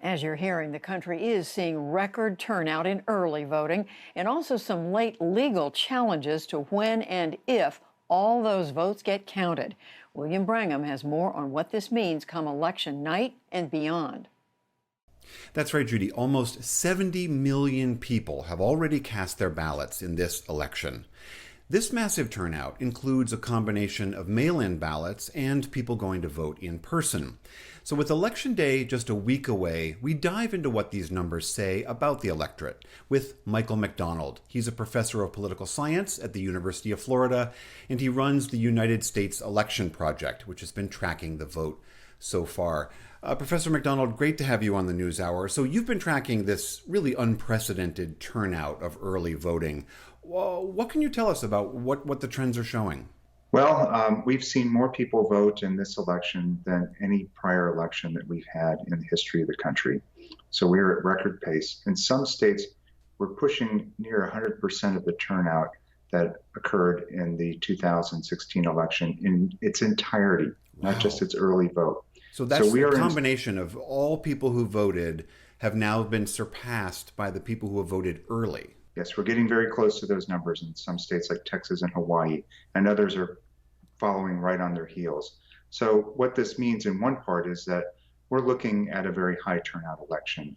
As you're hearing, the country is seeing record turnout in early voting and also some late legal challenges to when and if all those votes get counted. William Brangham has more on what this means come election night and beyond. That's right, Judy. Almost 70 million people have already cast their ballots in this election. This massive turnout includes a combination of mail-in ballots and people going to vote in person. So with Election Day just a week away, we dive into what these numbers say about the electorate with Michael McDonald. He's a professor of political science at the University of Florida, and he runs the United States Election Project, which has been tracking the vote so far. Professor McDonald, great to have you on the NewsHour. So you've been tracking this really unprecedented turnout of early voting. Well, what can you tell us about what the trends are showing? Well, we've seen more people vote in this election than any prior election that we've had in the history of the country. So we're at record pace. In some states, we're pushing near 100% of the turnout that occurred in the 2016 election in its entirety, not just its early vote. So that's a combination of all people who voted have now been surpassed by the people who have voted early. Yes, we're getting very close to those numbers in some states like Texas and Hawaii, and others are following right on their heels. So what this means in one part is that we're looking at a very high turnout election.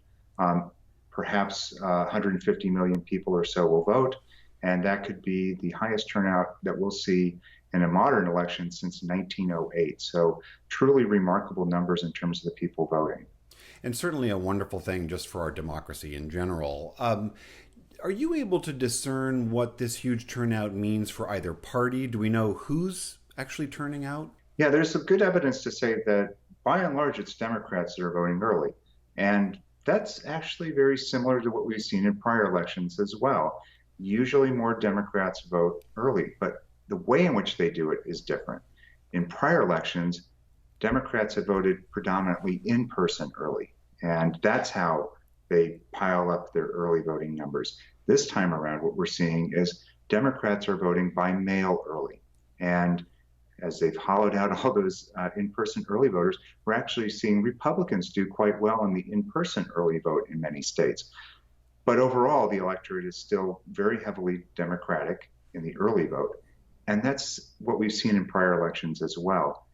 Perhaps 150 million people or so will vote, and that could be the highest turnout that we'll see in a modern election since 1908. So truly remarkable numbers in terms of the people voting. And certainly a wonderful thing just for our democracy in general. Are you able to discern what this huge turnout means for either party? Do we know who's actually turning out? Yeah, there's some good evidence to say that by and large, it's Democrats that are voting early. And that's actually very similar to what we've seen in prior elections as well. Usually more Democrats vote early, but the way in which they do it is different. In prior elections, Democrats have voted predominantly in person early, and that's how they pile up their early voting numbers. This time around, what we're seeing is Democrats are voting by mail early. And as they've hollowed out all those in-person early voters, we're actually seeing Republicans do quite well in the in-person early vote in many states. But overall, the electorate is still very heavily Democratic in the early vote. And that's what we've seen in prior elections as well.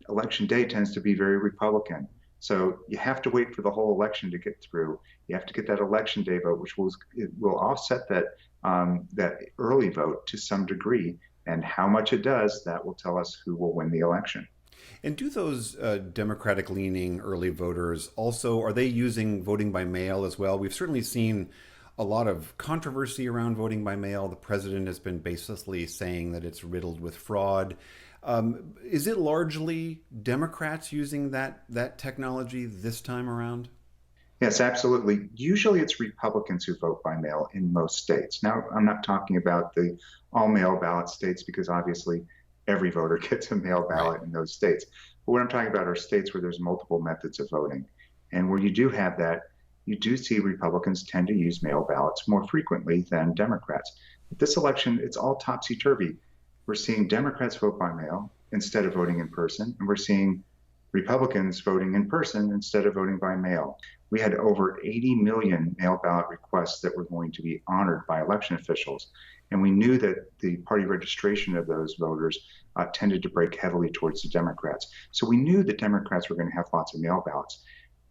Election day tends to be very Republican. So you have to wait for the whole election to get through. You have to get that election day vote, which will offset that early vote to some degree. And how much it does, that will tell us who will win the election. And do those Democratic-leaning early voters also, are they using voting by mail as well? We've certainly seen a lot of controversy around voting by mail. The president has been baselessly saying that it's riddled with fraud. Is it largely Democrats using that technology this time around? Yes, absolutely. Usually it's Republicans who vote by mail in most states. Now, I'm not talking about the all-mail ballot states because obviously every voter gets a mail ballot in those states. But what I'm talking about are states where there's multiple methods of voting. And where you do have that, you do see Republicans tend to use mail ballots more frequently than Democrats. But this election, it's all topsy-turvy. We're seeing Democrats vote by mail instead of voting in person, and we're seeing Republicans voting in person instead of voting by mail. We had over 80 million mail ballot requests that were going to be honored by election officials. And we knew that the party registration of those voters tended to break heavily towards the Democrats. So we knew that Democrats were going to have lots of mail ballots.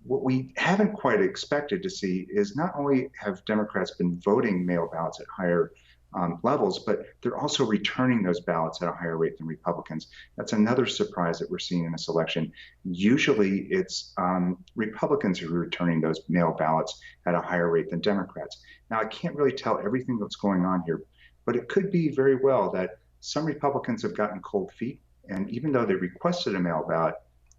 What we haven't quite expected to see is not only have Democrats been voting mail ballots at higher levels, but they're also returning those ballots at a higher rate than Republicans. That's another surprise that we're seeing in this election. Usually it's Republicans who are returning those mail ballots at a higher rate than Democrats. Now, I can't really tell everything that's going on here, but it could be very well that some Republicans have gotten cold feet, and even though they requested a mail ballot,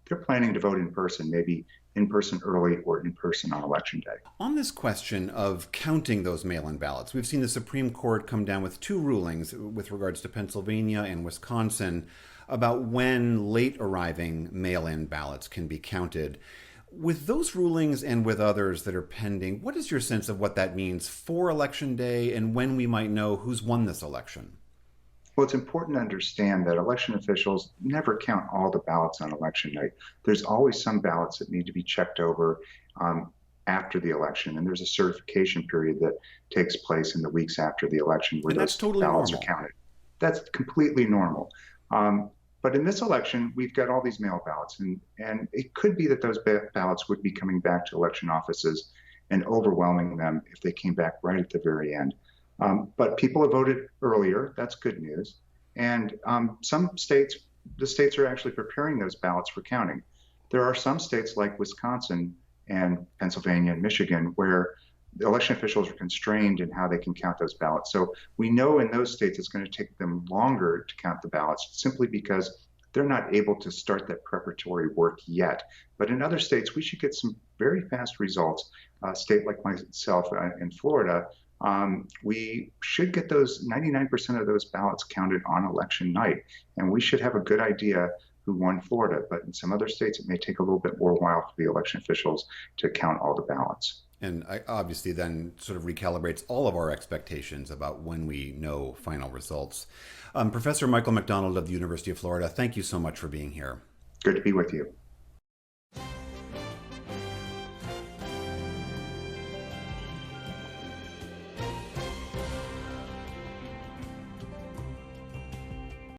they're planning to vote in person, maybe in person early or in person on Election Day. On this question of counting those mail-in ballots, we've seen the Supreme Court come down with two rulings with regards to Pennsylvania and Wisconsin about when late arriving mail-in ballots can be counted. With those rulings and with others that are pending, what is your sense of what that means for Election Day and when we might know who's won this election? Well, it's important to understand that election officials never count all the ballots on election night. There's always some ballots that need to be checked over after the election, and there's a certification period that takes place in the weeks after the election where And that's those totally ballots normal. are counted. That's completely normal. But in this election, we've got all these mail ballots, and it could be that those ballots would be coming back to election offices and overwhelming them if they came back right at the very end. But people have voted earlier. That's good news. And some states, the states are actually preparing those ballots for counting. There are some states like Wisconsin and Pennsylvania and Michigan where the election officials are constrained in how they can count those ballots. So we know in those states it's going to take them longer to count the ballots simply because they're not able to start that preparatory work yet. But in other states, we should get some very fast results. A state like myself in Florida, we should get those 99% of those ballots counted on election night. And we should have a good idea who won Florida. But in some other states, it may take a little bit more while for the election officials to count all the ballots. And I obviously then sort of recalibrates all of our expectations about when we know final results. Professor Michael McDonald of the University of Florida, thank you so much for being here. Good to be with you.